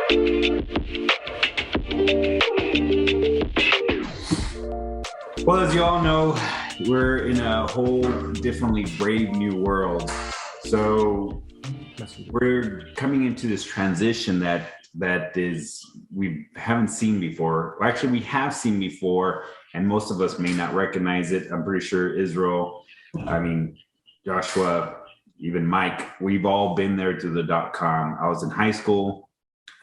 Well, as you all know, we're in a whole differently brave new world. So we're coming into this transition that is we haven't seen before. Well, actually, we have seen before, and most of us may not recognize it. I'm pretty sure Israel, Joshua, even Mike, we've all been there to the .com. I was in high school.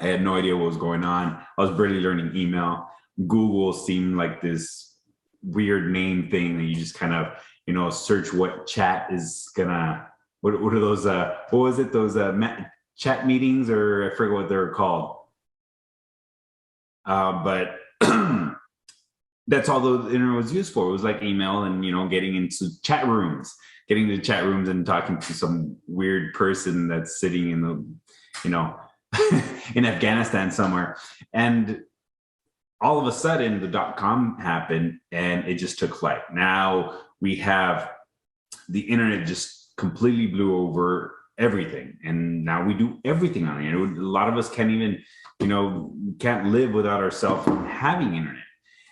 I had no idea what was going on. I was barely learning email. Google seemed like this weird name thing that you just kind of, search what chat is gonna, what are those, what was it? Those chat meetings, or I forget what they're called. But that's all the internet was used for. It was like email and, getting into chat rooms, and talking to some weird person that's sitting in the, in Afghanistan somewhere. And all of a sudden the .com happened and it just took flight. Now we have the internet just completely blew over everything. And now we do everything on the internet. A lot of us can't even, can't live without our cell phone having internet.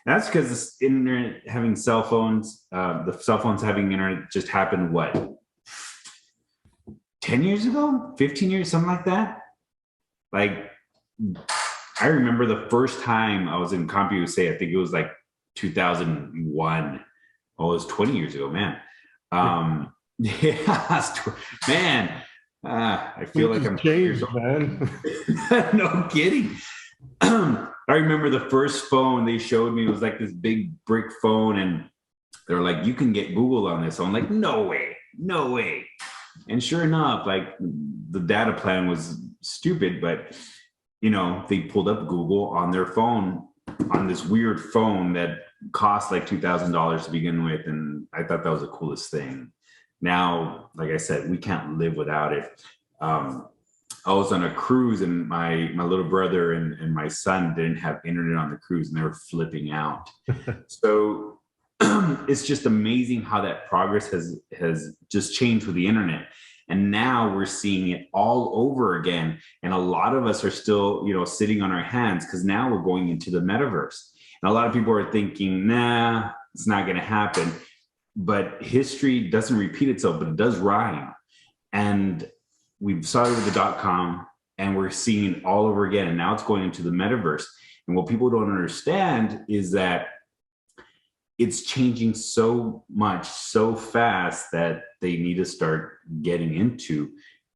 And that's because this internet having cell phones, the cell phones having internet just happened, what, 10 years ago, 15 years, something like that? Like, I remember the first time I was in CompUSA, I think it was like 2001. Oh, it was 20 years ago, man. Man, I feel like I'm changed, man. No kidding. I remember the first phone they showed me was like this big brick phone, and they were like, you can get Google on this. So I'm like, no way. And sure enough, like the data plan was stupid, but they pulled up Google on their phone, on this weird phone that cost like $2,000 to begin with. And I thought that was the coolest thing. Now, like I said, we can't live without it. I was on a cruise, and my little brother and my son didn't have internet on the cruise, and they were flipping out. So it's just amazing how that progress has just changed with the internet. And now we're seeing it all over again. And a lot of us are still, sitting on our hands, because now we're going into the metaverse. And a lot of people are thinking, nah, it's not going to happen. But history doesn't repeat itself, but it does rhyme. And we've saw it with the .com, and we're seeing it all over again. And now it's going into the metaverse. And what people don't understand is that it's changing so much, so fast, that they need to start getting into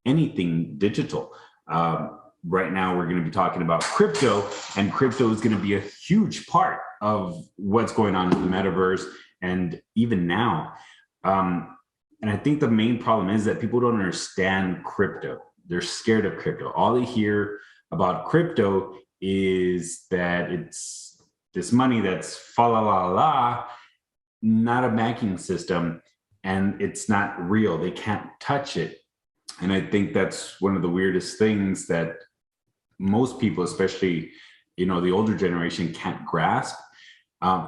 anything digital. Right now, we're going to be talking about crypto, and crypto is going to be a huge part of what's going on in the metaverse, and even now. And I think the main problem is that people don't understand crypto. They're scared of crypto. All they hear about crypto is that it's this money that's fa la la la, not a banking system, and it's not real. They can't touch it. And I think that's one of the weirdest things that most people, especially, the older generation, can't grasp.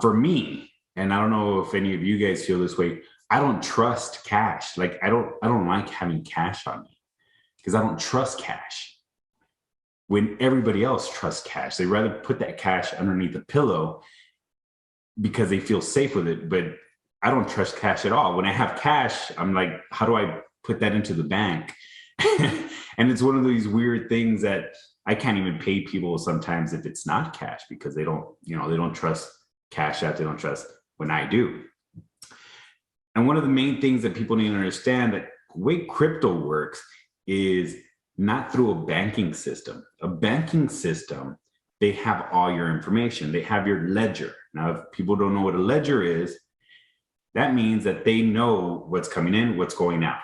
For me, and I don't know if any of you guys feel this way, I don't trust cash. Like, I don't like having cash on me, because I don't trust cash. When everybody else trusts cash, they rather put that cash underneath the pillow because they feel safe with it. But I don't trust cash at all. When I have cash, I'm like, how do I put that into the bank? And it's one of these weird things that I can't even pay people sometimes if it's not cash, because they don't, they don't trust Cash App. They don't trust when I do. And one of the main things that people need to understand, that the way crypto works is not through a banking system. A banking system, they have all your information. They have your ledger. Now, if people don't know what a ledger is, that means that they know what's coming in, what's going out.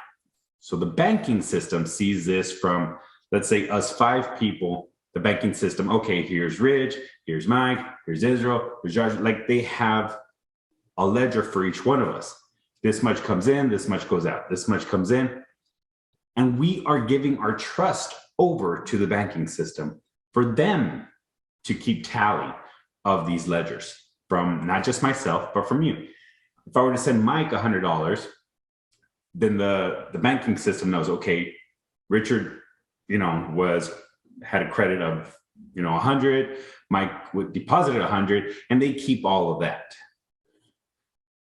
So the banking system sees this from, let's say, us 5 people. The banking system, okay, here's Rich, here's Mike, here's Israel, here's Josh. Like, they have a ledger for each one of us. This much comes in, this much goes out, this much comes in. And we are giving our trust over to the banking system for them to keep tally of these ledgers, from not just myself, but from you. If I were to send Mike $100, then the banking system knows, okay, Richard, had a credit of 100, Mike would deposit 100, and they keep all of that.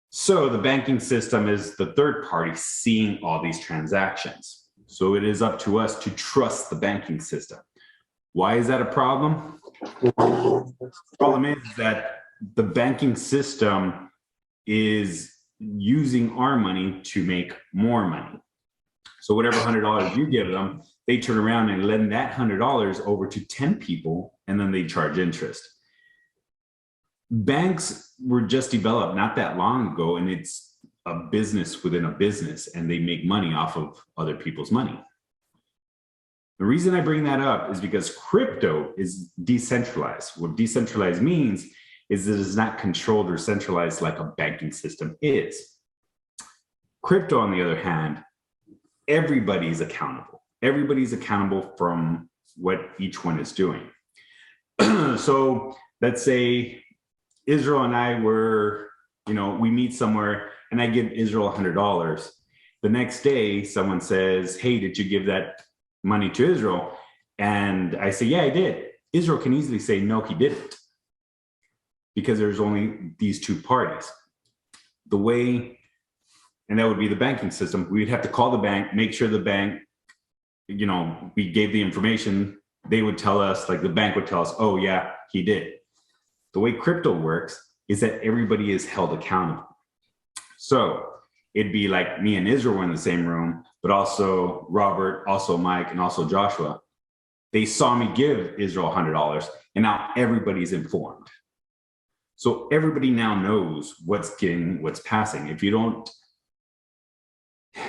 So the banking system is the third party seeing all these transactions. So it is up to us to trust the banking system. Why is that a problem? The problem is that the banking system is using our money to make more money. So whatever $100 you give them, they turn around and lend that $100 over to 10 people, and then they charge interest. Banks were just developed not that long ago, and it's a business within a business, and they make money off of other people's money. The reason I bring that up is because crypto is decentralized. What decentralized means is that it is not controlled or centralized like a banking system is. Crypto, on the other hand, everybody's accountable. Everybody's accountable from what each one is doing. So let's say Israel and I were, we meet somewhere and I give Israel $100. The next day, someone says, hey, did you give that money to Israel? And I say, yeah, I did. Israel can easily say, no, he didn't. Because there's only these two parties. And that would be the banking system. We'd have to call the bank, make sure the bank, we gave the information. They would tell us, like the bank would tell us, oh yeah, he did. The way crypto works is that everybody is held accountable. So it'd be like me and Israel were in the same room, but also Robert, also Mike, and also Joshua. They saw me give Israel $100, and now everybody's informed. So everybody now knows what's passing. If you don't,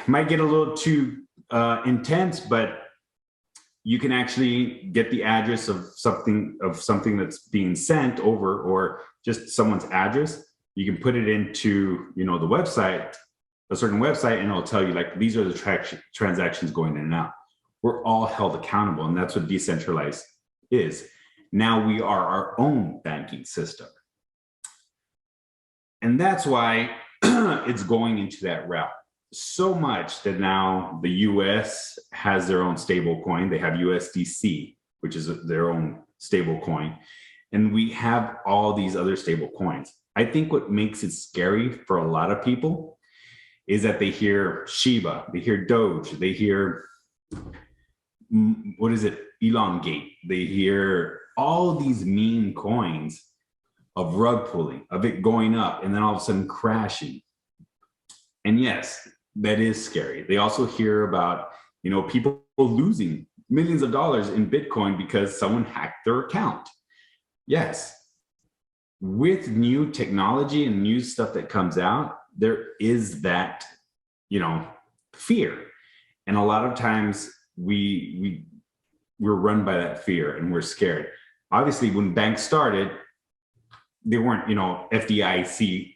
might get a little too intense, but you can actually get the address of something that's being sent over, or just someone's address. You can put it into, the website, a certain website, and it'll tell you like, these are the transactions going in and out. We're all held accountable, and that's what decentralized is. Now we are our own banking system. And that's why it's going into that route. So much that now the US has their own stable coin. They have USDC, which is their own stable coin. And we have all these other stable coins. I think what makes it scary for a lot of people is that they hear Shiba, they hear Doge, they hear, Elongate. They hear all these meme coins of rug pulling, of it going up and then all of a sudden crashing. And yes, that is scary. They also hear about, people losing millions of dollars in Bitcoin because someone hacked their account. Yes, with new technology and new stuff that comes out, there is that, fear. And a lot of times we're run by that fear and we're scared. Obviously, when banks started, they weren't, FDIC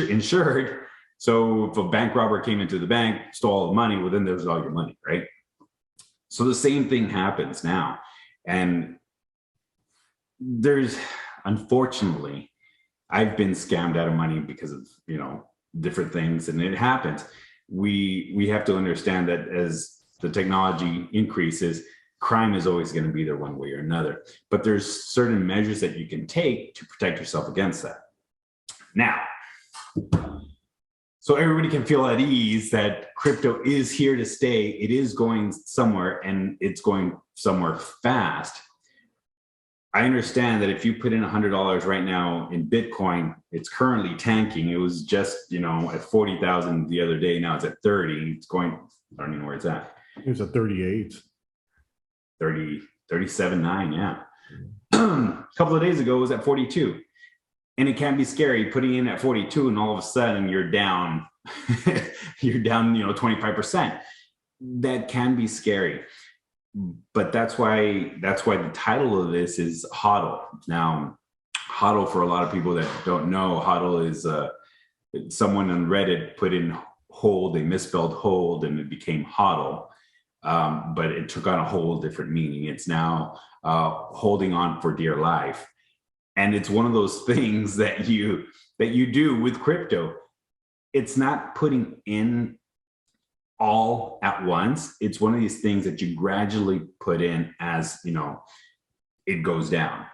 insured. So if a bank robber came into the bank, stole all the money, well, then there's all your money, right? So the same thing happens now. And unfortunately, I've been scammed out of money because of, different things, and it happens. We have to understand that as the technology increases, crime is always going to be there one way or another. But there's certain measures that you can take to protect yourself against that. Now, so everybody can feel at ease that crypto is here to stay. It is going somewhere, and it's going somewhere fast. I understand that if you put in $100 right now in Bitcoin, it's currently tanking. It was just, at 40,000 the other day. Now it's at 30. It's going, I don't even know where it's at. It was at 38. 37.9, yeah. A couple of days ago, it was at 42. And it can be scary putting in at 42 and all of a sudden you're down, 25%. That can be scary. But that's why the title of this is HODL. Now, HODL, for a lot of people that don't know, HODL is someone on Reddit put in hold, they misspelled hold, and it became HODL. But it took on a whole different meaning. It's now holding on for dear life. And it's one of those things that you do with crypto. It's not putting in all at once. It's one of these things that you gradually put in as, it goes down.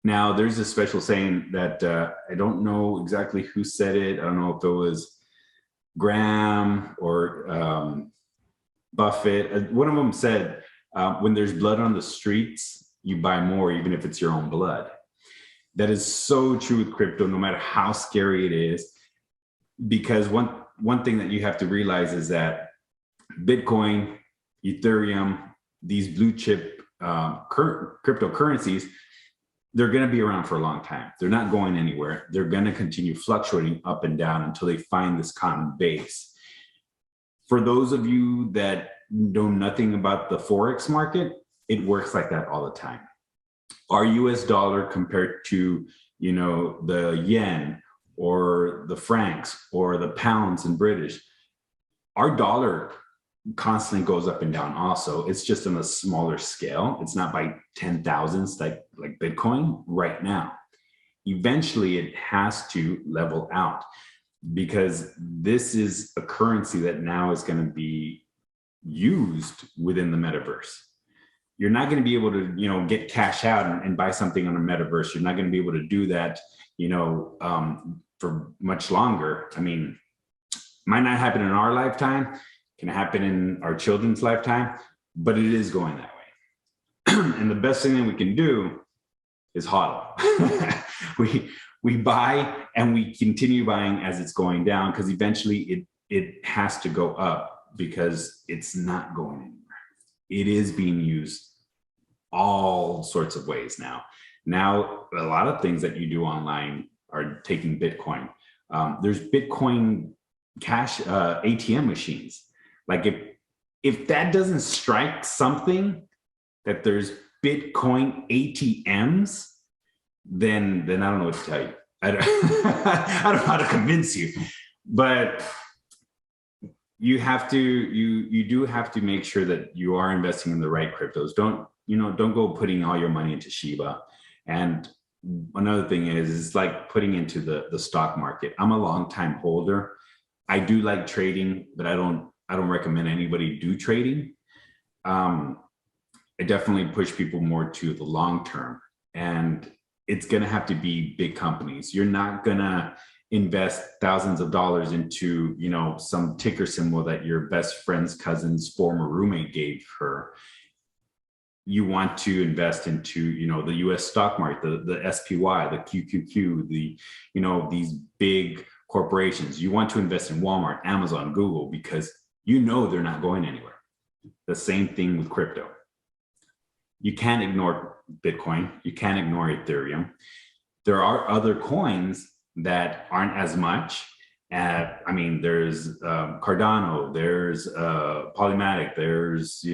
Now, there's a special saying that I don't know exactly who said it. I don't know if it was Graham or Buffett. One of them said, when there's blood on the streets, you buy more, even if it's your own blood. That is so true with crypto, no matter how scary it is. Because one thing that you have to realize is that Bitcoin, Ethereum, these blue chip cryptocurrencies, they're going to be around for a long time. They're not going anywhere. They're going to continue fluctuating up and down until they find this common base. For those of you that know nothing about the Forex market, it works like that all the time. Our US dollar compared to, the yen or the francs or the pounds in British, our dollar constantly goes up and down also. It's just on a smaller scale. It's not by 10,000s like Bitcoin right now. Eventually it has to level out, because this is a currency that now is going to be used within the metaverse. You're not going to be able to, get cash out and buy something on a metaverse. You're not going to be able to do that, for much longer. I mean, might not happen in our lifetime, can happen in our children's lifetime, but it is going that way. And the best thing that we can do is HODL. we buy and we continue buying as it's going down, because eventually it has to go up, because it's not going anywhere. It is being used all sorts of ways now. Now, a lot of things that you do online are taking Bitcoin. There's Bitcoin cash ATM machines. Like if that doesn't strike something, that there's Bitcoin ATMs, then I don't know what to tell you. I don't, I don't know how to convince you, but you have to, you do have to make sure that you are investing in the right cryptos. Don't go putting all your money into Shiba. And another thing is, it's like putting into the stock market. I'm a long time holder. I do like trading, but I don't recommend anybody do trading. I definitely push people more to the long term, and it's going to have to be big companies. You're not going to invest thousands of dollars into, some ticker symbol that your best friend's cousin's former roommate gave her. You want to invest into, the US stock market, the SPY, the QQQ, these big corporations. You want to invest in Walmart, Amazon, Google, because they're not going anywhere. The same thing with crypto. You can't ignore Bitcoin. You can't ignore Ethereum. There are other coins that aren't as much. There's Cardano, there's Polymatic, there's,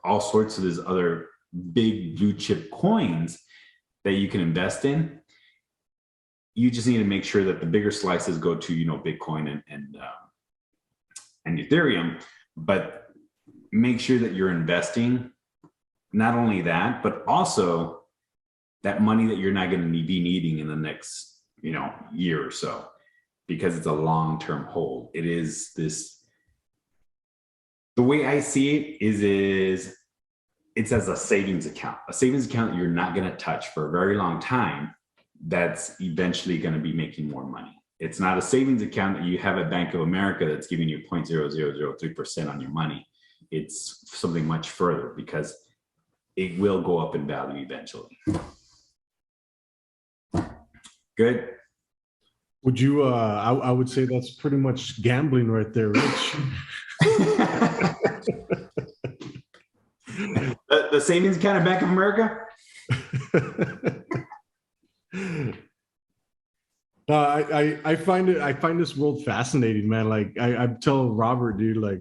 all sorts of these other big blue chip coins that you can invest in. You just need to make sure that the bigger slices go to, Bitcoin and Ethereum, but make sure that you're investing not only that, but also that money that you're not going to be needing in the next, year or so, because it's a long-term hold. It is this, the way I see it is it's as a savings account that you're not going to touch for a very long time. That's eventually going to be making more money. It's not a savings account that you have at Bank of America that's giving you 0.0003% on your money. It's something much further, because it will go up in value eventually. Good. Would you, I would say that's pretty much gambling right there, Rich. The savings account at Bank of America? I find this world fascinating, man. Like I tell Robert, dude, like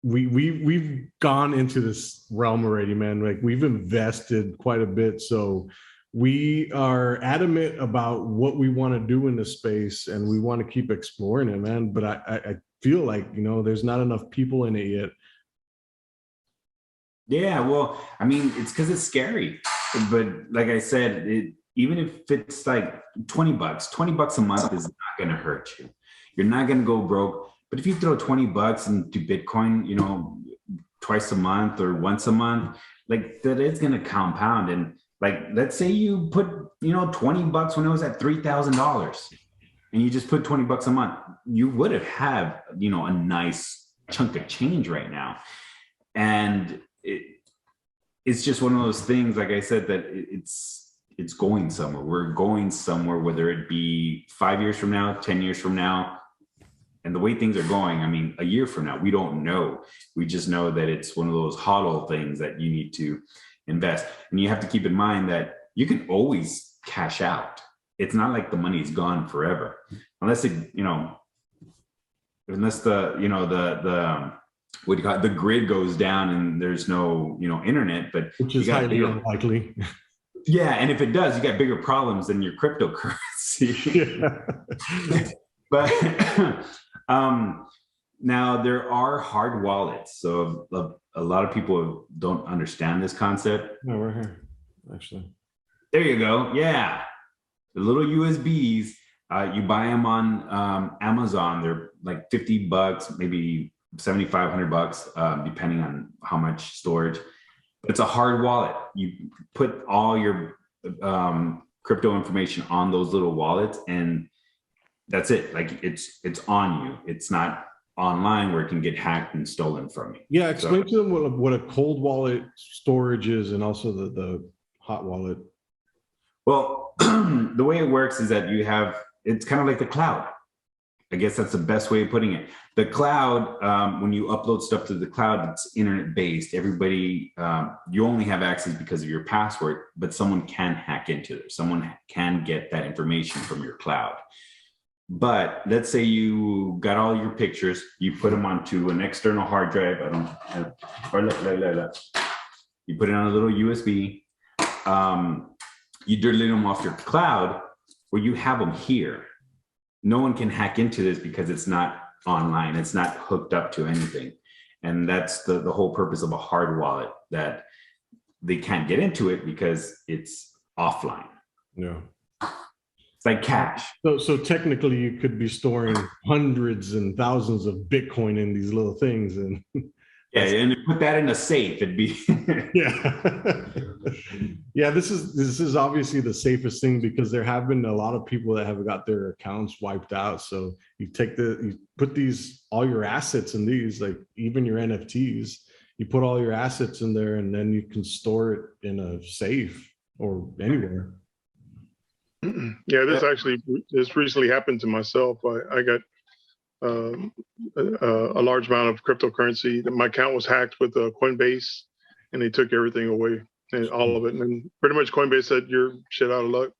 we've gone into this realm already, man. Like we've invested quite a bit, so we are adamant about what we want to do in the space, and we want to keep exploring it, man. But I feel like there's not enough people in it yet. Yeah, well, it's because it's scary, but like I said, even if it's like $20 a month is not going to hurt you. You're not going to go broke. But if you throw $20 into Bitcoin, twice a month or once a month, like that it's going to compound. And like, let's say you put, $20 when it was at $3,000 and you just put $20 a month, you would have a nice chunk of change right now. And it's just one of those things, like I said, that it's going somewhere. We're going somewhere, whether it be 5 years from now, 10 years from now. And the way things are going, I mean, a year from now, we don't know. We just know that it's one of those HODL things that you need to invest. And you have to keep in mind that you can always cash out. It's not like the money's gone forever, unless unless the what do you call it? The grid goes down and there's no, internet, but which is highly unlikely. Yeah. And if it does, you got bigger problems than your cryptocurrency. Yeah. But now there are hard wallets. So a lot of people don't understand this concept. No, we're here, actually. There you go. Yeah. The little USBs, you buy them on Amazon. They're like $50, maybe $7,500, depending on how much storage. But it's a hard wallet. You put all your crypto information on those little wallets, and that's it. Like it's on you. It's not online where it can get hacked and stolen from you. Yeah, explain to them what a cold wallet storage is, and also the hot wallet. Well, the way it works is that it's kind of like the cloud. I guess that's the best way of putting it. The cloud, when you upload stuff to the cloud, it's internet based. Everybody, you only have access because of your password, but someone can hack into it. Someone can get that information from your cloud. But let's say you got all your pictures, you put them onto an external hard drive. You put it on a little USB. You delete them off your cloud, where you have them here. No one can hack into this because it's not online. It's not hooked up to anything. And that's the whole purpose of a hard wallet, that they can't get into it because it's offline. Yeah. It's like cash. So technically you could be storing hundreds and thousands of Bitcoin in these little things. And yeah, and put that in a safe, it'd be yeah. Yeah, this is obviously the safest thing, because there have been a lot of people that have got their accounts wiped out. So you put all your assets in these, like even your NFTs, you put all your assets in there, and then you can store it in a safe or anywhere. Yeah, this recently happened to myself. I got a large amount of cryptocurrency. My account was hacked with Coinbase, and they took everything away, and all of it. And then pretty much Coinbase said, "You're shit out of luck."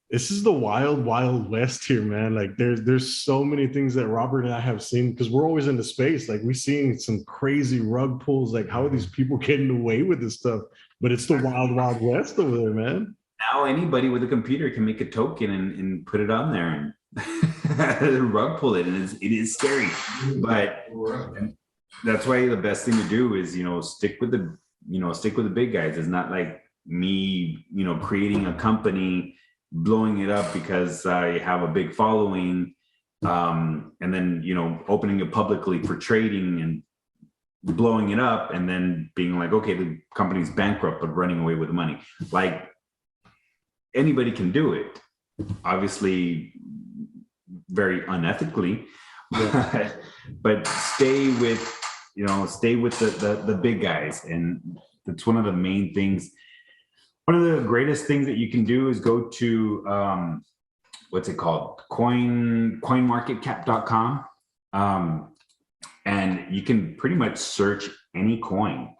This is the wild, wild west here, man. Like there's so many things that Robert and I have seen, because we're always into space. Like we've seen some crazy rug pulls. Like, how are these people getting away with this stuff? But it's the wild, wild west over there, man. Now anybody with a computer can make a token and put it on there and rug pull it, and it is scary. But that's why the best thing to do is stick with the big guys. It's not like me creating a company, blowing it up because I have a big following, and then opening it publicly for trading and blowing it up, and then being like, okay, the company's bankrupt but running away with the money. Like, anybody can do it, obviously very unethically. Yeah. But stay with the big guys. And it's one of the main things. One of the greatest things that you can do is go to what's it called, coinmarketcap.com, and you can pretty much search any coin.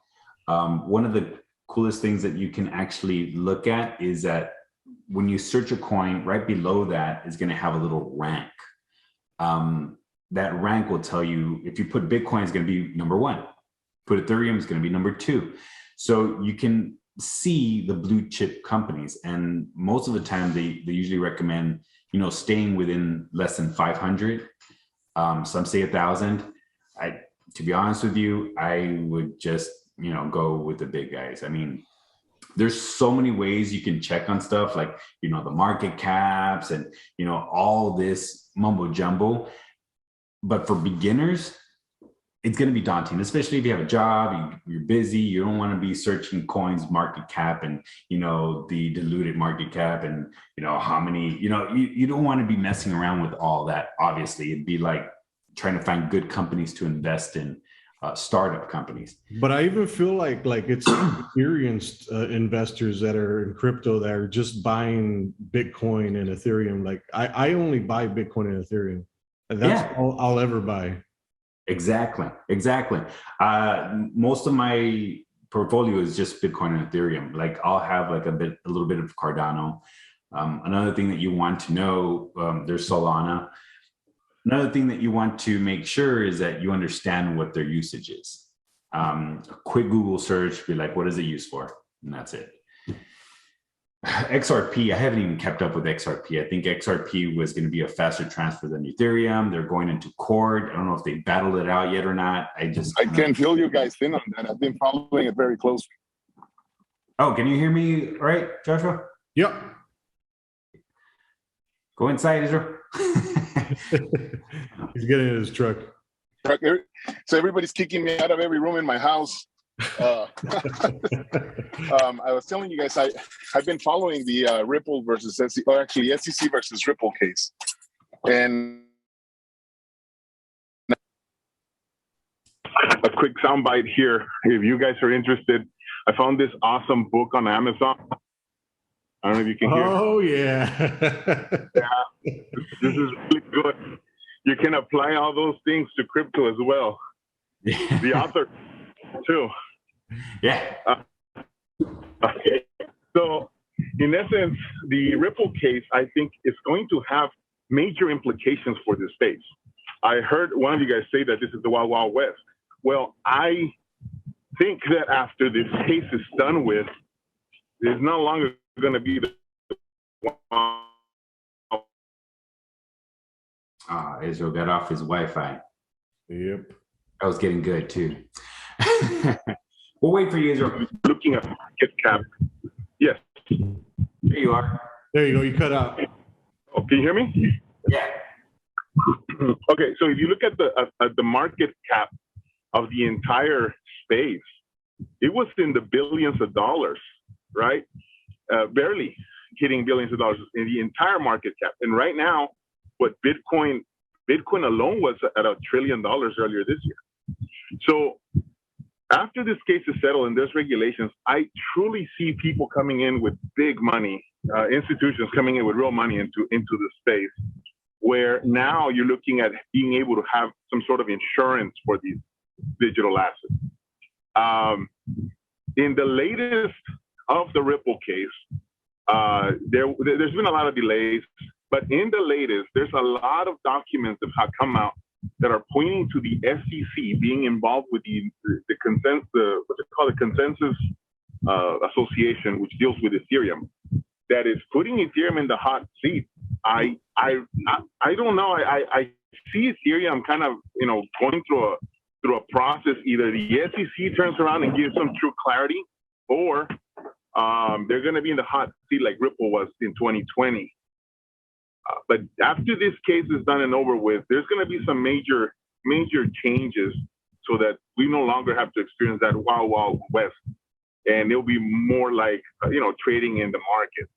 One of the coolest things that you can actually look at is that when you search a coin, right below that is going to have a little rank. That rank will tell you, if you put Bitcoin, it's going to be number 1. Put Ethereum, is going to be number 2. So you can see the blue chip companies, and most of the time they usually recommend staying within less than 500. Some say 1,000. To be honest with you, I would just go with the big guys. I mean, there's so many ways you can check on stuff, like the market caps and all this mumbo jumbo. But for beginners, it's going to be daunting, especially if you have a job, you're busy, you don't want to be searching coins market cap and, the diluted market cap and, how many, you don't want to be messing around with all that. Obviously, it'd be like trying to find good companies to invest in, startup companies. But I even feel like it's experienced investors that are in crypto that are just buying Bitcoin and Ethereum. Like I only buy Bitcoin and Ethereum. And that's all I'll ever buy. Exactly. Most of my portfolio is just Bitcoin and Ethereum. Like I'll have like a little bit of Cardano. Another thing that you want to know, there's Solana. Another thing that you want to make sure is that you understand what their usage is. A quick Google search, be like, what is it used for? And that's it. XRP, I haven't even kept up with XRP. I think XRP was going to be a faster transfer than Ethereum. They're going into court. I don't know if they battled it out yet or not. I can fill you guys in on that. I've been following it very closely. Oh, can you hear me all right, Joshua? Yep. Go inside, Israel. He's getting in his truck. So everybody's kicking me out of every room in my house. I was telling you guys, I've been following the Ripple versus SEC, or actually SEC versus Ripple case. And a quick soundbite here, if you guys are interested. I found this awesome book on Amazon. I don't know if you can hear. Oh, yeah. Yeah, this is really good. You can apply all those things to crypto as well. Yeah. The author, too. Yeah. Okay. So, in essence, the Ripple case, I think, is going to have major implications for this space. I heard one of you guys say that this is the Wild Wild West. Well, I think that after this case is done with, there's no longer going to be the Israel got off his Wi-Fi. Yep. I was getting good too. We'll wait for you, Israel. Looking at market cap. Yes. There you are. There you go. You cut out. Oh, can you hear me? Yeah. Okay, so if you look at the market cap of the entire space, it was in the billions of dollars, right? Barely hitting billions of dollars in the entire market cap. And right now, what Bitcoin alone was at $1 trillion earlier this year. So after this case is settled and there's regulations, I truly see people coming in with big money, institutions coming in with real money into the space, where now you're looking at being able to have some sort of insurance for these digital assets. In the latest of the Ripple case, there's been a lot of delays, but in the latest, there's a lot of documents that have come out that are pointing to the SEC being involved with the consensus, what's it called, the consensus association, which deals with Ethereum, that is putting Ethereum in the hot seat. I don't know. I see Ethereum kind of going through a process. Either the SEC turns around and gives them true clarity, or they're going to be in the hot seat like Ripple was in 2020. But after this case is done and over with, there's going to be some major changes so that we no longer have to experience that wild west, and it'll be more like trading in the market.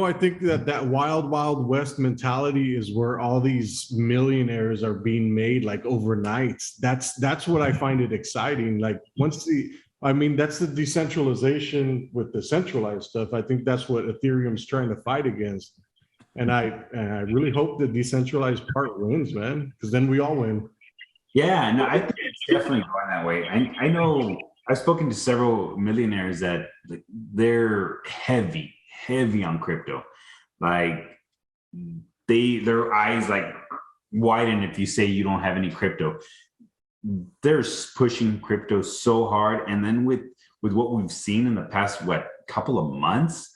I think that wild west mentality is where all these millionaires are being made like overnight. That's what I find it exciting. Like that's the decentralization with the centralized stuff. I think that's what Ethereum's trying to fight against. And I really hope the decentralized part wins, man, because then we all win. Yeah, no, I think it's definitely going that way. I know I've spoken to several millionaires that they're heavy on crypto. Like their eyes like widen if you say you don't have any crypto. They're pushing crypto so hard, and then with what we've seen in the past couple of months.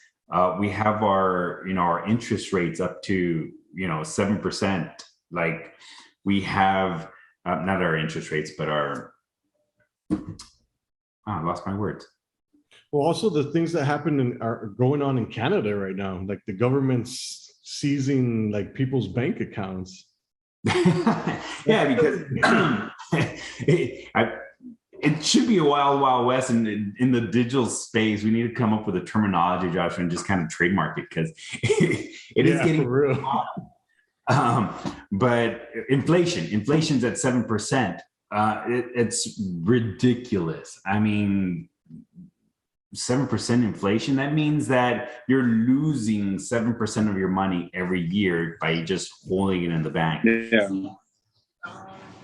We have our interest rates up to 7%. Like we have not our interest rates, but our I lost my words. Well, also the things that are going on in Canada right now, like the government's seizing like people's bank accounts. Yeah, because it should be a wild, wild west in the digital space. We need to come up with a terminology, Joshua, and just kind of trademark it because it is getting for real. But inflation's at 7%. It's ridiculous. I mean, 7% inflation, that means that you're losing 7% of your money every year by just holding it in the bank. Yeah.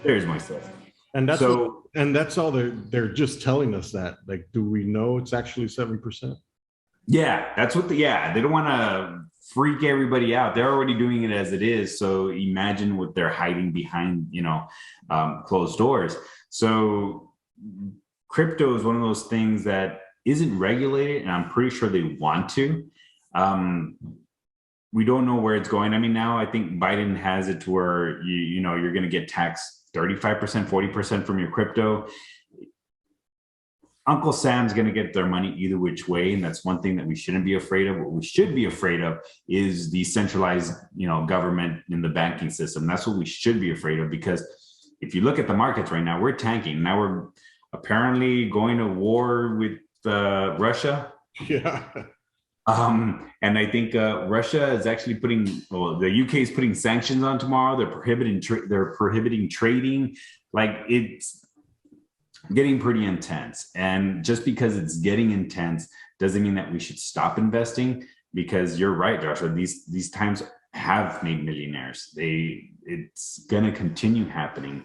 There's my stuff. And that's So, that's all they're just telling us that. Like, do we know it's actually 7%? yeah, that's what they don't want to freak everybody out. They're already doing it as it is. So imagine what they're hiding behind, closed doors. So crypto is one of those things that isn't regulated, and I'm pretty sure they want to. We don't know where it's going. I mean, now I think Biden has it to where you're going to get taxed 35%, 40% from your crypto. Uncle Sam's going to get their money either which way, and that's one thing that we shouldn't be afraid of. What we should be afraid of is decentralized, government in the banking system. That's what we should be afraid of, because if you look at the markets right now, we're tanking. Now we're apparently going to war with Russia. Yeah. And I think Russia is actually the UK is putting sanctions on tomorrow. They're prohibiting trading. Like, it's getting pretty intense. And just because it's getting intense doesn't mean that we should stop investing, because you're right, Joshua. These times have made millionaires. It's gonna continue happening.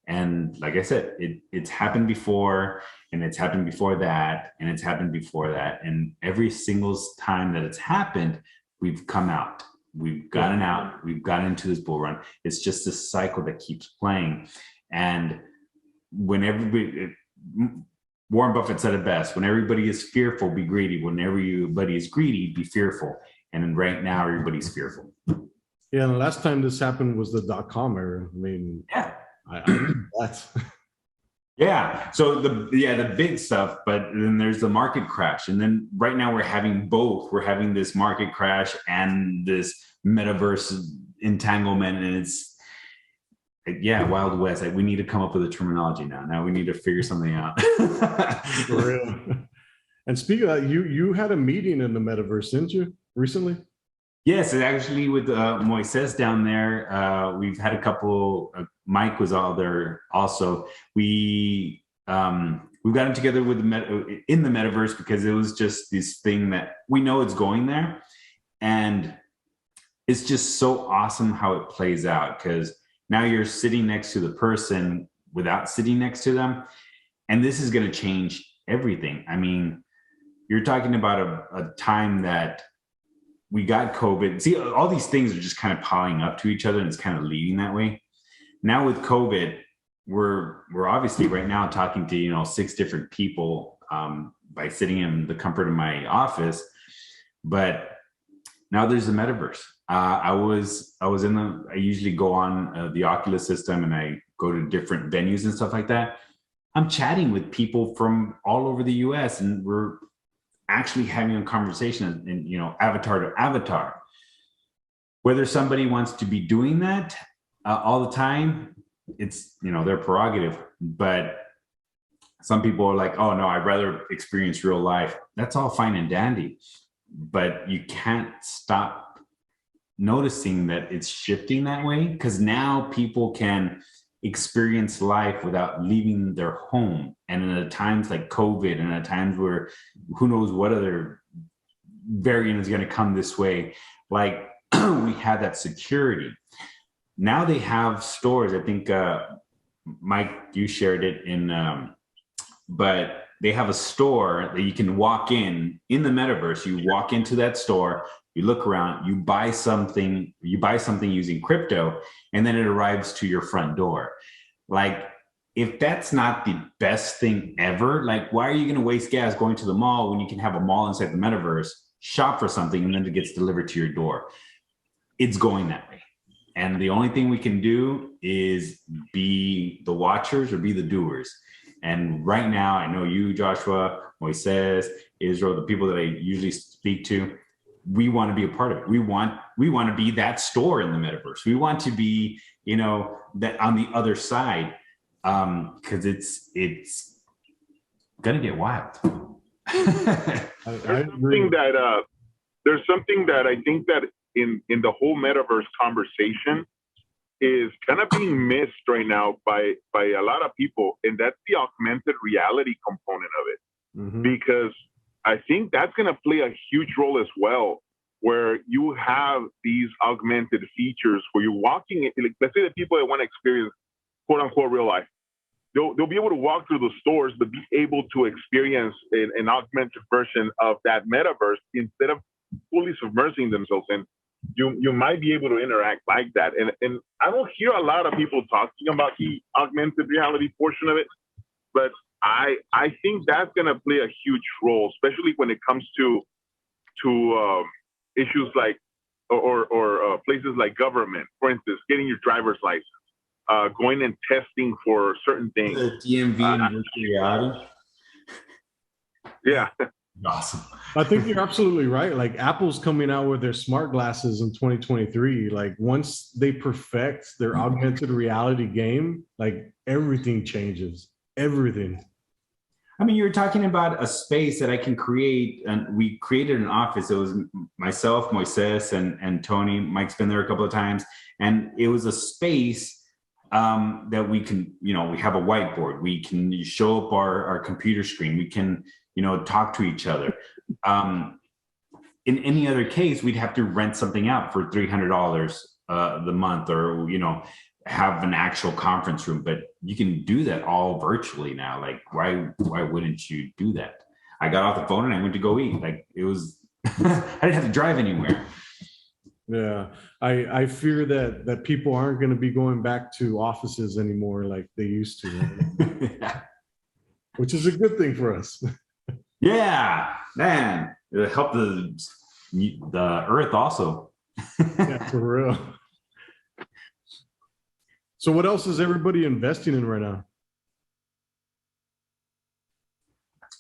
And like I said, it's happened before, and it's happened before that, and it's happened before that. And every single time that it's happened, we've come out. We've gotten out. We've gotten into this bull run. It's just this cycle that keeps playing. And when Warren Buffett said it best: when everybody is fearful, be greedy. When everybody is greedy, be fearful. And right now, everybody's fearful. Yeah, and the last time this happened was the .com era. I mean, yeah. That's Yeah. So the big stuff, but then there's the market crash. And then right now we're having both. We're having this market crash and this metaverse entanglement. And it's, Wild West. We need to come up with a terminology now. Now we need to figure something out. for real. And speaking of that, you had a meeting in the metaverse, didn't you, recently? Yes, actually with Moises down there. We've had a couple. Mike was all there also. We've gotten together with in the metaverse because it was just this thing that we know it's going there, and it's just so awesome how it plays out, because now you're sitting next to the person without sitting next to them, and this is going to change everything. I mean, you're talking about a time that we got COVID. See, all these things are just kind of piling up to each other, and it's kind of leading that way. Now with COVID, we're obviously right now talking to 6 different people by sitting in the comfort of my office. But now there's the metaverse. I usually go on the Oculus system, and I go to different venues and stuff like that. I'm chatting with people from all over the US, and we're actually having a conversation in avatar to avatar. Whether somebody wants to be doing that all the time, it's their prerogative. But some people are like, oh no, I'd rather experience real life. That's all fine and dandy, but you can't stop noticing that it's shifting that way, because now people can experience life without leaving their home. And at times like COVID, and at times where who knows what other variant is going to come this way, like we have that security. Now they have stores. I think Mike, you shared it but they have a store that you can walk in the metaverse. You walk into that store, you look around, you buy something using crypto, and then it arrives to your front door. Like, if that's not the best thing ever, like, why are you going to waste gas going to the mall when you can have a mall inside the metaverse, shop for something, and then it gets delivered to your door? It's going that way. And the only thing we can do is be the watchers or be the doers. And right now, I know you, Joshua, Moises, Israel, the people that I usually speak to, we want to be a part of it. We want to be that store in the metaverse. We want to be, that on the other side, because it's gonna get wild. There's something that I think that in the whole metaverse conversation is kind of being missed right now by a lot of people, and that's the augmented reality component of it. Mm-hmm. Because I think that's going to play a huge role as well, where you have these augmented features where you're walking, like, let's say the people that want to experience quote unquote real life, they'll be able to walk through the stores, but be able to experience an augmented version of that metaverse instead of fully submersing themselves in. You might be able to interact like that. And I don't hear a lot of people talking about the augmented reality portion of it, but I think that's going to play a huge role, especially when it comes to issues like, or places like government, for instance, getting your driver's license, going and testing for certain things. The DMV and virtual reality. Yeah. Awesome. I think you're absolutely right. Like Apple's coming out with their smart glasses in 2023. Like once they perfect their augmented reality game, like everything changes. Everything. I mean, you were talking about a space that I can create, and we created an office. It was myself, Moises, and Tony. Mike's been there a couple of times, and it was a space that we can, we have a whiteboard. We can show up our computer screen. We can, talk to each other. In any other case, we'd have to rent something out for $300 the month, or have an actual conference room. But you can do that all virtually now. Like, why wouldn't you do that? I got off the phone and I went to go eat. Like, it was I didn't have to drive anywhere. Yeah, I fear that people aren't going to be going back to offices anymore like they used to, right? Which is a good thing for us. Yeah, man, it helped the earth also. Yeah, for real. So what else is everybody investing in right now?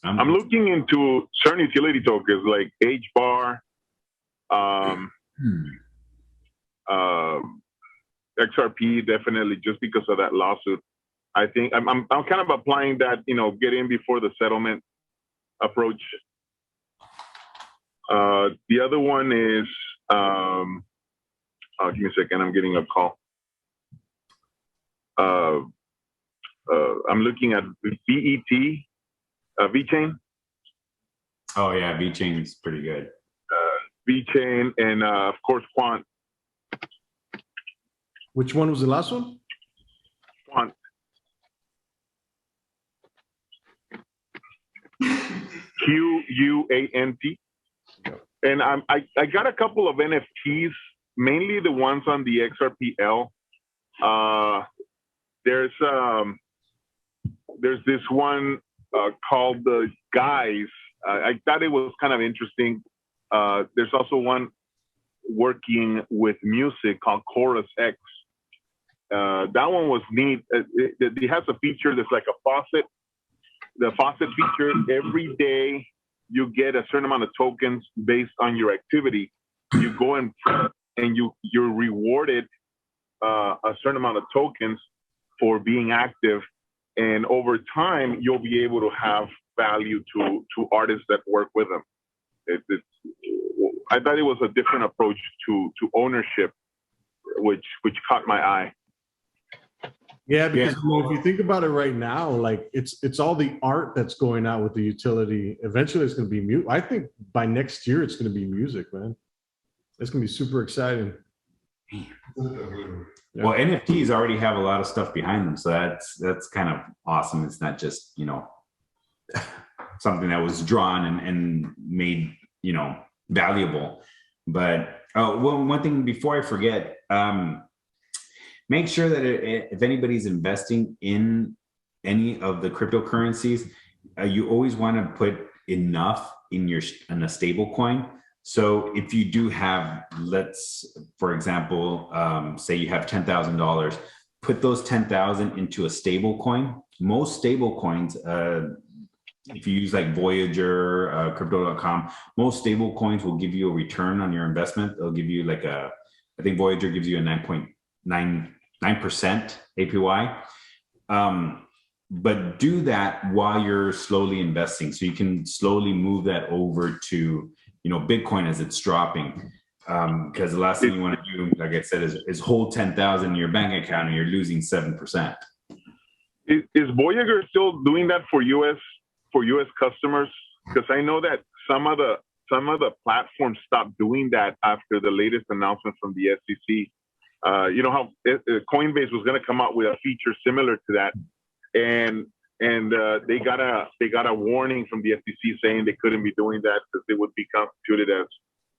I'm looking into certain utility tokens like HBAR, XRP, definitely, just because of that lawsuit. I think I'm kind of applying that, get in before the settlement approach. The other one is, give me a second, I'm getting a call. I'm looking at VET, VChain. Oh yeah, VChain is pretty good. VChain and of course Quant. Which one was the last one? Quant. QUANT. And I got a couple of NFTs, mainly the ones on the XRPL. There's this one called the Guys. I thought it was kind of interesting. There's also one working with music called Chorus X. That one was neat. It has a feature that's like a faucet. The faucet feature, every day you get a certain amount of tokens based on your activity. You go and press, and you're rewarded a certain amount of tokens for being active. And over time, you'll be able to have value to artists that work with them. I thought it was a different approach to ownership, which caught my eye. Yeah, because if you think about it right now, like it's all the art that's going out with the utility. Eventually, it's going to be music. I think by next year, it's going to be music, man. It's going to be super exciting. Yeah. Well, NFTs already have a lot of stuff behind them, so that's kind of awesome. It's not just something that was drawn and made valuable. But one thing before I forget. Make sure that if anybody's investing in any of the cryptocurrencies, you always want to put enough in a stable coin. So if you do have, for example, say you have $10,000, put those 10,000 into a stable coin. Most stable coins, if you use like Voyager, crypto.com, most stable coins will give you a return on your investment. They'll give you like I think Voyager gives you a 9.99% APY. But do that while you're slowly investing. So you can slowly move that over to, Bitcoin as it's dropping. Because the last thing you want to do, like I said, is hold 10,000 in your bank account and you're losing 7%. Is Voyager still doing that for U.S. customers? Because I know that some of the platforms stopped doing that after the latest announcement from the SEC. You know how Coinbase was going to come out with a feature similar to that, and they got a warning from the SEC saying they couldn't be doing that because it would be constituted as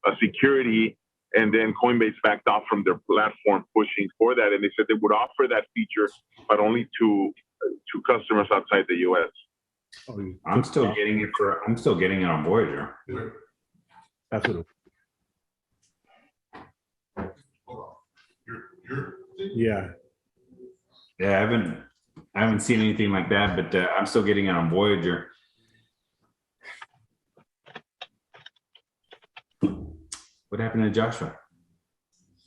a security. And then Coinbase backed off from their platform pushing for that, and they said they would offer that feature, but only to customers outside the U.S. I'm still getting it on Voyager. That's what. Yeah. Yeah, I haven't seen anything like that, but I'm still getting it on Voyager. What happened to Joshua?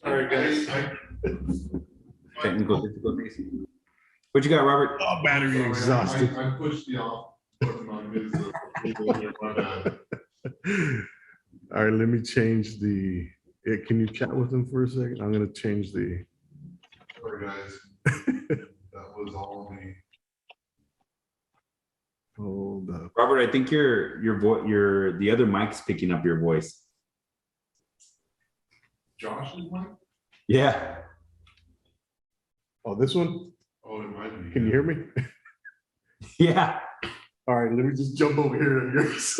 Sorry, guys. Technical difficulties. What you got, Robert? Oh, battery exhausted. I pushed the off button on his. All right, let me change the. Can you chat with him for a second? I'm going to change the. Sorry, guys. That was all me. Hold up. Robert, I think the other mic's picking up your voice. Josh's mic? Yeah. Oh, this one? Oh, it might be. Can you hear me? Yeah. All right, let me just jump over here to yours.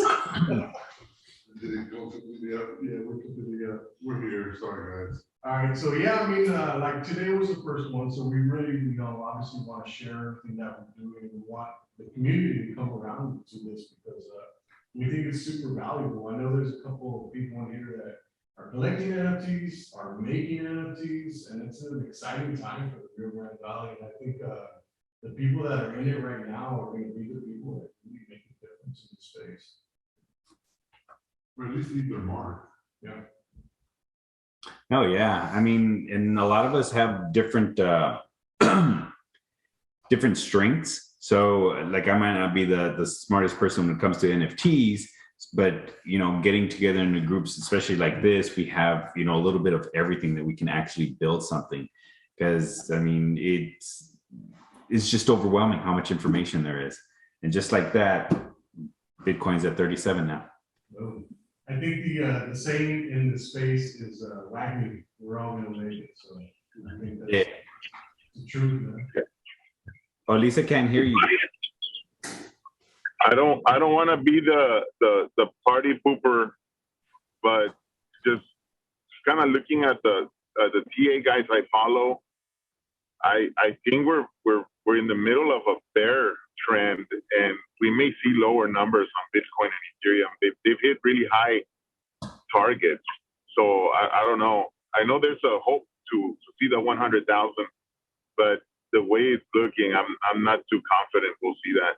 Did it go completely up? Yeah, we're completely up. We're here. Sorry, guys. All right, so yeah, I mean, like today was the first one, so we really, obviously want to share everything that we're doing. We want the community to come around to this because we think it's super valuable. I know there's a couple of people in here that are collecting NFTs, are making NFTs, and it's an exciting time for the Rio Grande Valley. And I think the people that are in it right now are going to be the people that really make a difference in the space. Or at least leave their mark. Yeah. Oh yeah. I mean, and a lot of us have different different strengths. So like I might not be the smartest person when it comes to NFTs, but getting together in the groups, especially like this, we have a little bit of everything that we can actually build something. Because I mean, it's just overwhelming how much information there is. And just like that, Bitcoin's at 37 now. I think the saying in the space is WAGMI. We're all going to make it. So I think that's the truth, man. Oh, Lisa can't hear you. I don't want to be the party pooper, but just kind of looking at the TA guys I follow, I think we're in the middle of a bear trend, and we may see lower numbers on Bitcoin and Ethereum. They've hit really high targets, so I don't know. I know there's a hope to see the 100,000, but the way it's looking, I'm not too confident we'll see that.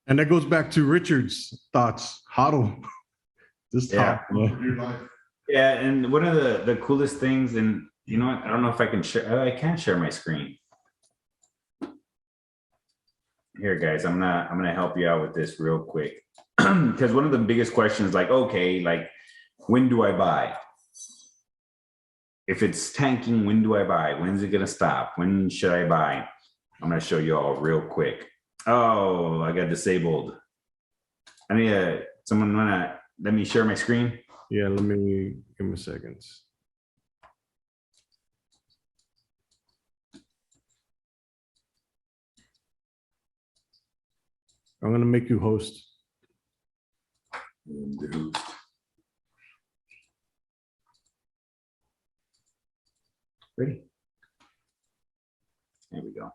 And that goes back to Richard's thoughts. HODL. This talk. Yeah, and one of the coolest things, and you know what? I don't know if I can share. I can share my screen. Here, guys, I'm gonna help you out with this real quick. Because one of the biggest questions, like, okay, like, when do I buy? If it's tanking, when do I buy? When's it gonna stop? When should I buy? I'm gonna show you all real quick. Oh, I got disabled. I need someone wanna let me share my screen? Yeah, let me give me a second. I'm gonna make you host. Ready? There we go.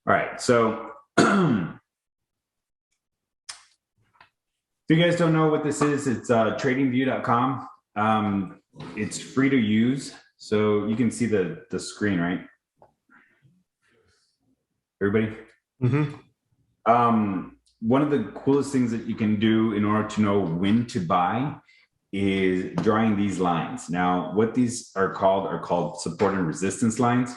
All right, so if you guys don't know what this is, it's tradingview.com. It's free to use, so you can see the screen, right? Everybody? Mm-hmm. One of the coolest things that you can do in order to know when to buy is drawing these lines. Now, what these are called support and resistance lines.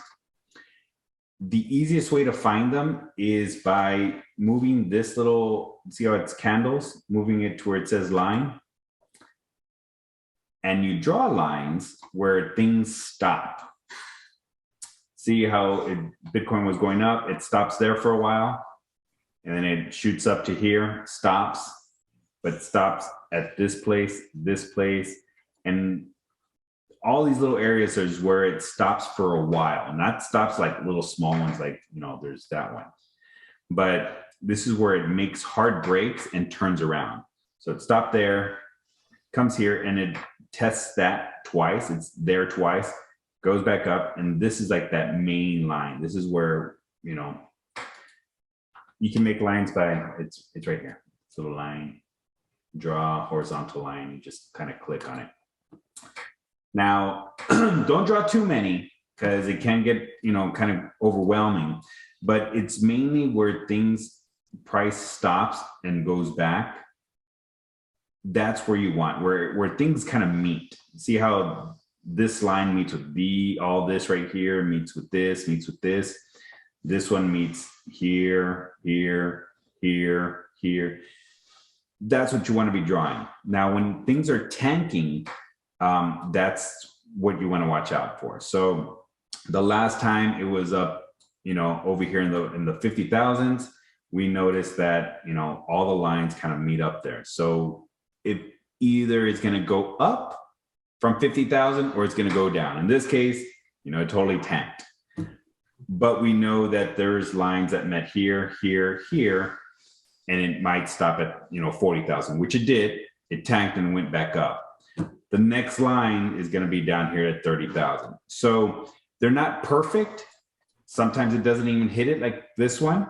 The easiest way to find them is by moving this little, see how it's candles, moving it to where it says line. And you draw lines where things stop. See how Bitcoin was going up, it stops there for a while, and then it shoots up to here, stops, but stops at this place, and all these little areas is where it stops for a while. Not stops like little small ones, like, you know, there's that one. But this is where it makes hard breaks and turns around. So it stopped there, comes here, and it tests that twice. It's there twice, goes back up, and this is like that main line. This is where, you know, you can make lines by, it's right here. It's a little line, draw a horizontal line, you just kind of click on it. Now, don't draw too many because it can get, you know, kind of overwhelming, but it's mainly where things, price stops and goes back. That's where you want, where things kind of meet. See how this line meets with all this right here, meets with this, meets with this. This one meets here, here, here, here. That's what you want to be drawing. Now, when things are tanking, that's what you want to watch out for. So the last time it was up, you know, over here in the 50,000s, we noticed that, you know, all the lines kind of meet up there. So it either is going to go up from 50,000 or it's going to go down. In this case, you know, it totally tanked. But we know that there's lines that met here, here, here, and it might stop at, you know, 40,000, which it did. It tanked and went back up. The next line is going to be down here at 30,000. So they're not perfect. Sometimes it doesn't even hit it like this one,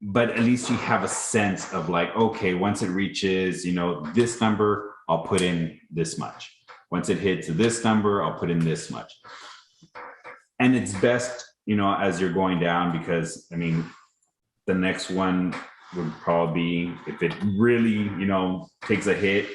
but at least you have a sense of like, okay, once it reaches, you know, this number, I'll put in this much. Once it hits this number, I'll put in this much. And it's best, you know, as you're going down, because I mean, the next one would probably be, if it really, you know, takes a hit,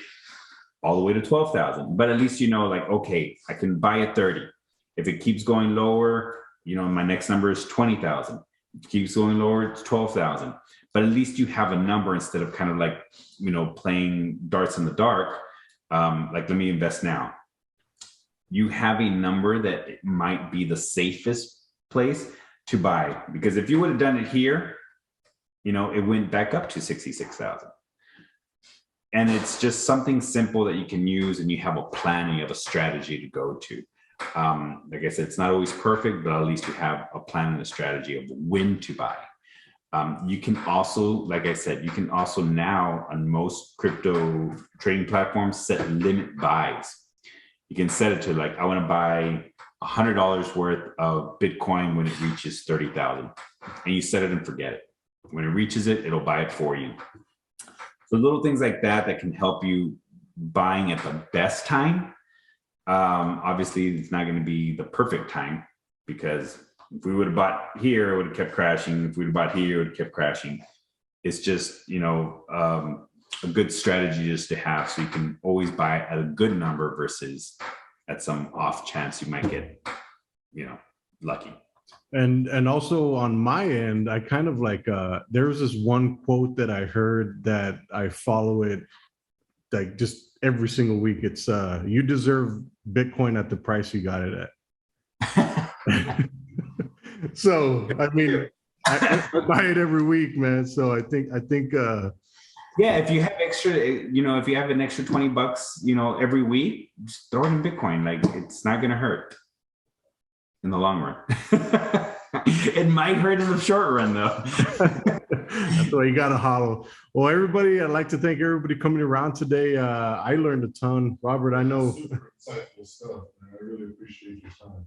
all the way to 12,000. But at least you know, like, okay, I can buy at 30. If it keeps going lower, you know, my next number is 20,000. If it keeps going lower, it's 12,000. But at least you have a number instead of kind of like, you know, playing darts in the dark. Like, let me invest now. You have a number that it might be the safest place to buy, because if you would have done it here, you know, it went back up to 66,000. And it's just something simple that you can use, and you have a plan, and you have a strategy to go to. Like I said, it's not always perfect, but at least you have a plan and a strategy of when to buy. You can also, like I said, you can also now on most crypto trading platforms set limit buys. You can set it to like, I want to buy $100 worth of Bitcoin when it reaches 30,000, and you set it and forget it. When it reaches it, it'll buy it for you. So little things like that can help you buying at the best time. Obviously, it's not going to be the perfect time, because if we would have bought here, it would have kept crashing. If we would have bought here, it would have kept crashing. It's just, you know, a good strategy just to have, so you can always buy at a good number versus at some off chance you might get, you know, lucky. And also on my end, I kind of like, there was this one quote that I heard that I follow it like just every single week. It's, you deserve Bitcoin at the price you got it at. So, I mean, I buy it every week, man. So I think, yeah, if you have extra, you know, if you have an extra $20, you know, every week, just throw it in Bitcoin. Like, it's not going to hurt in the long run. It might hurt in the short run, though. That's why you got to HODL. Well, everybody, I'd like to thank everybody coming around today. I learned a ton. Robert, I know. Super insightful stuff, man. I really appreciate your time.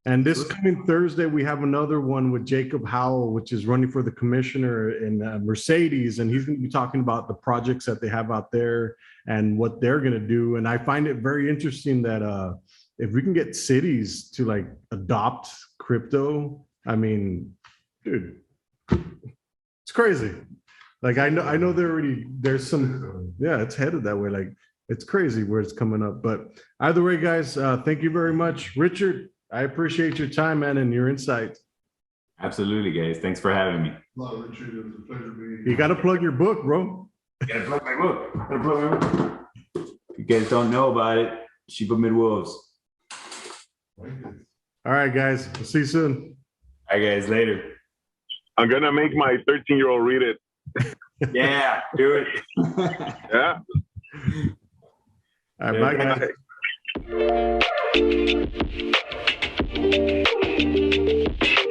And this coming Thursday, we have another one with Jacob Howell, which is running for the commissioner in Mercedes. And he's going to be talking about the projects that they have out there and what they're going to do. And I find it very interesting that if we can get cities to like adopt crypto, I mean, dude, it's It's crazy. Like I know there's some, yeah, it's headed that way. Like it's crazy where it's coming up. But either way, guys, thank you very much. Richard, I appreciate your time, man, and your insight. Absolutely, guys. Thanks for having me. No, Richard, it was a pleasure being You got to plug your book, bro. Gotta plug my book. Gotta plug my book. If you guys don't know about it, Sheep Amid Wolves. All right, guys. We'll see you soon. All right, guys. Later. I'm gonna make my 13-year-old read it. Yeah, do it. Yeah. All right, bye, guys.